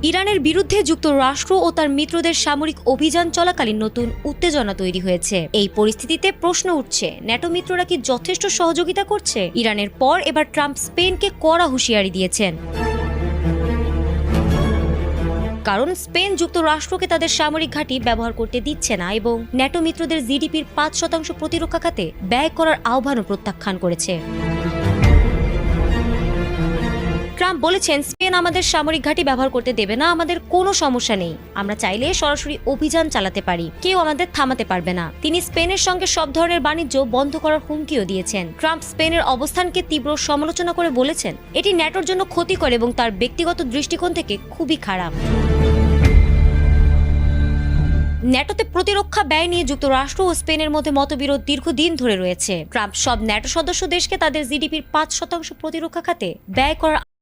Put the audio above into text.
ইরানের বিরুদ্ধে যুক্তরাষ্ট্র ও তার মিত্রদের সামরিক অভিযান চলাকালীন নতুন উত্তেজনা তৈরি হয়েছে। এই পরিস্থিতিতে প্রশ্ন উঠছে, ন্যাটো মিত্ররা কি যথেষ্ট সহযোগিতা করছে? ইরানের পর এবার ট্রাম্প স্পেনকে কড়া হুঁশিয়ারি দিয়েছেন, কারণ স্পেন যুক্তরাষ্ট্রকে তাদের সামরিক ঘাঁটি ব্যবহার করতে দিচ্ছে না এবং ন্যাটো মিত্রদের জিডিপির ৫% প্রতিরক্ষা খাতে ব্যয় করার আহ্বানও প্রত্যাখ্যান করেছে। ট্রাম্প বলেছেন, স্পেন আমাদের সামরিক ঘাঁটি ব্যবহার করতে দেবে না, আমাদের কোনো সমস্যা নেই, আমরা চাইলে সরাসরি অভিযান চালাতে পারি, কেউ আমাদের থামাতে পারবে না। তিনি স্পেনের সঙ্গে সব ধরনের বাণিজ্য বন্ধ করার হুমকিও দিয়েছেন। ট্রাম্প স্পেনের অবস্থানকে তীব্র সমালোচনা করে বলেছেন, এটি ন্যাটোর জন্য ক্ষতিকর এবং তার ব্যক্তিগত দৃষ্টিকোণ থেকে খুবই খারাপ। ন্যাটোতে প্রতিরক্ষা ব্যয় নিয়ে যুক্তরাষ্ট্র ও স্পেনের মধ্যে মতবিরোধ দীর্ঘদিন ধরে রয়েছে। ট্রাম্প সব ন্যাটো সদস্য দেশকে তাদের জিডিপির ৫% প্রতিরক্ষা খাতে ব্যয় করার